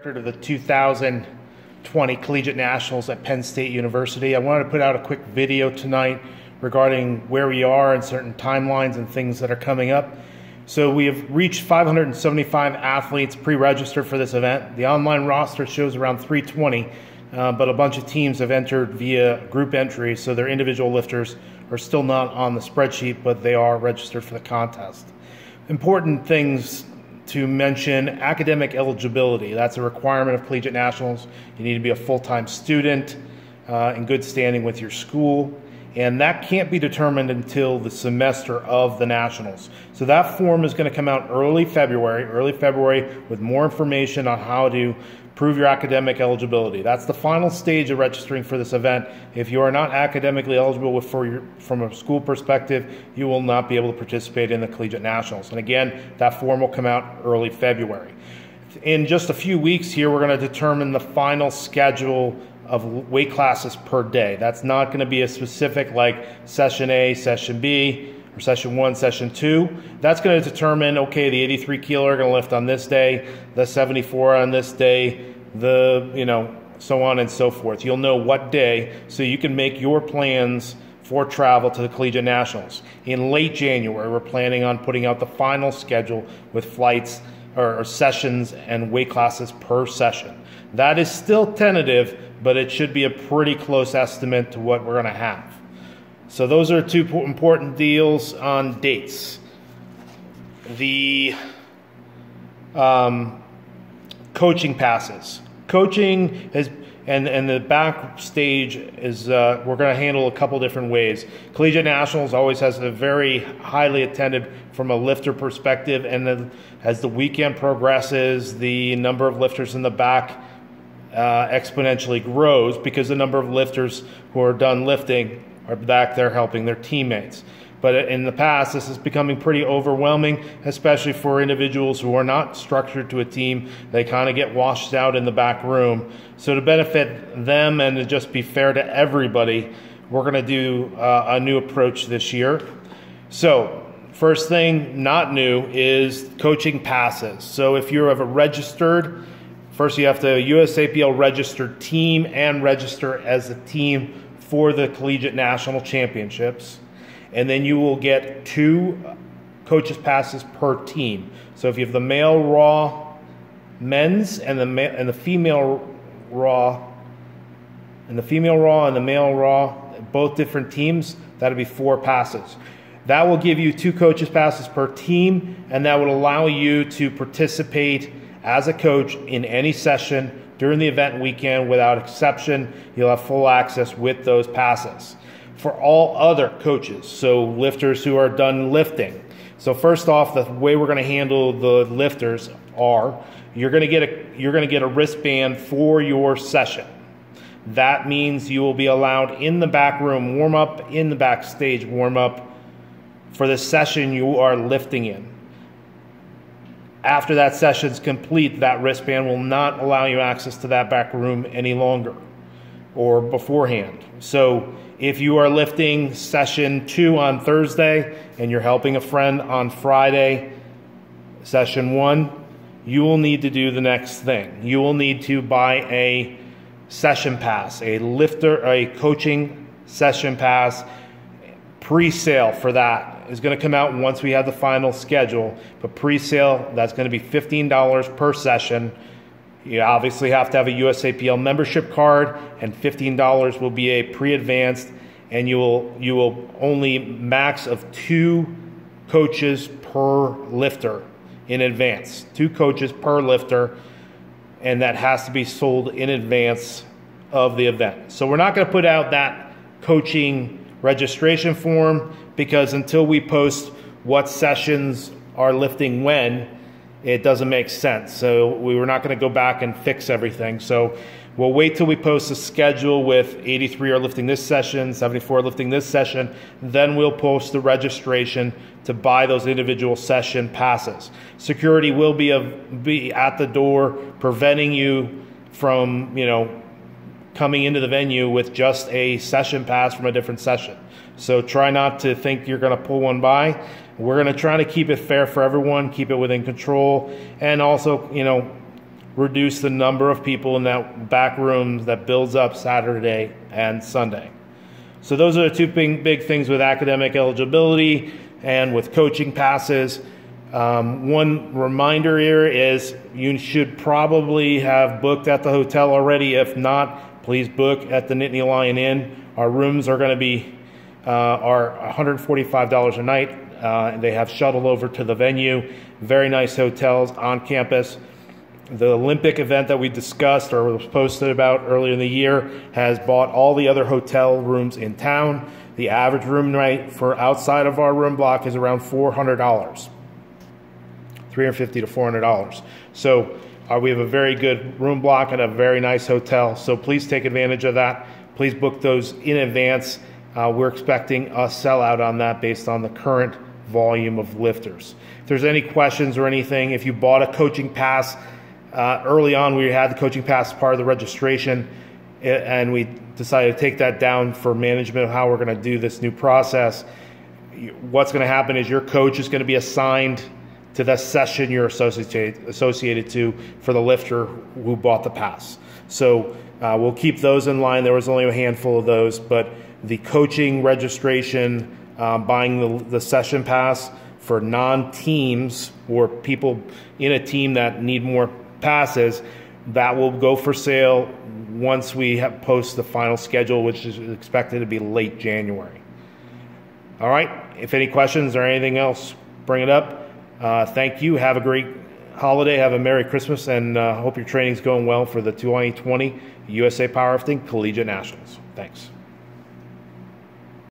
To the 2020 Collegiate Nationals at Penn State University. I wanted to put out a quick video tonight regarding where we are and certain timelines and things that are coming up. So we have reached 575 athletes pre-registered for this event. The online roster shows around 320, but a bunch of teams have entered via group entry, so their individual lifters are still not on the spreadsheet, but they are registered for the contest. Important things to mention: academic eligibility. That's a requirement of Collegiate Nationals. You need to be a full-time student in good standing with your school, and that can't be determined until the semester of the Nationals. So that form is going to come out early February with more information on how to prove your academic eligibility. That's the final stage of registering for this event. If you are not academically eligible from a school perspective, you will not be able to participate in the Collegiate Nationals. And again, that form will come out early February. In just a few weeks here, we're going to determine the final schedule of weight classes per day. That's not going to be a specific like session A, session B, or session 1, session 2. That's going to determine, okay, the 83 kilo are going to lift on this day, the 74 on this day, so on and so forth. You'll know what day, so you can make your plans for travel to the Collegiate Nationals. In late January, we're planning on putting out the final schedule with flights or sessions and weight classes per session. That is still tentative, but it should be a pretty close estimate to what we're going to have. So those are two important deals on dates. The coaching passes. Coaching is, and the backstage is, we're going to handle a couple different ways. Collegiate Nationals always has a very highly attended from a lifter perspective, and then as the weekend progresses, the number of lifters in the back exponentially grows because the number of lifters who are done lifting are back there helping their teammates. But in the past, this is becoming pretty overwhelming, especially for individuals who are not structured to a team. They kind of get washed out in the back room. So to benefit them and to just be fair to everybody, we're going to do a new approach this year. So first thing not new is coaching passes. So if you have a registered, first you have to USAPL registered team and register as a team for the Collegiate National Championships, and then you will get 2 coaches passes per team. So if you have the male raw men's and the female raw and the male raw, both different teams, that'll be 4 passes. That will give you 2 coaches passes per team, and that would allow you to participate as a coach in any session during the event weekend without exception. You'll have full access with those passes. For all other coaches, so lifters who are done lifting. So first off, the way we're going to handle the lifters are, you're going to get a wristband for your session. That means you will be allowed in the back room warm up, in the backstage warm up for the session you are lifting in. After that session is complete, that wristband will not allow you access to that back room any longer or beforehand. So if you are lifting session 2 on Thursday and you're helping a friend on Friday, session 1, you will need to do the next thing. You will need to buy a session pass, a coaching session pass. Pre-sale for that is going to come out once we have the final schedule, but pre-sale, that's going to be $15 per session. You obviously have to have a USAPL membership card, and $15 will be a pre-advanced, and you will only max of 2 coaches per lifter in advance. 2 coaches per lifter, and that has to be sold in advance of the event. So we're not going to put out that coaching registration form, because until we post what sessions are lifting when, it doesn't make sense. So we were not going to go back and fix everything. So we'll wait till we post a schedule with 83 are lifting this session, 74 are lifting this session. Then we'll post the registration to buy those individual session passes. Security will be at the door, preventing you from, coming into the venue with just a session pass from a different session. So try not to think you're going to pull one by. We're going to try to keep it fair for everyone, keep it within control, and also, reduce the number of people in that back room that builds up Saturday and Sunday. So those are the two big things with academic eligibility and with coaching passes. One reminder here is you should probably have booked at the hotel already. If not, please book at the Nittany Lion Inn. Our rooms are going to be are $145 a night. They have shuttle over to the venue. Very nice hotels on campus. The Olympic event that we discussed or was posted about earlier in the year has bought all the other hotel rooms in town. The average room rate for outside of our room block is around $400, $350 to $400. So we have a very good room block and a very nice hotel. So please take advantage of that. Please book those in advance. We're expecting a sellout on that based on the current volume of lifters. If there's any questions or anything, if you bought a coaching pass, early on we had the coaching pass part of the registration, and we decided to take that down for management of how we're going to do this new process. What's going to happen is your coach is going to be assigned to the session you're associated to for the lifter who bought the pass. So we'll keep those in line. There was only a handful of those, but the coaching registration, buying the session pass for non-teams or people in a team that need more passes, that will go for sale once we post the final schedule, which is expected to be late January. All right, if any questions or anything else, bring it up. Thank you. Have a great holiday. Have a Merry Christmas, and hope your training's going well for the 2020 USA Powerlifting Collegiate Nationals. Thanks.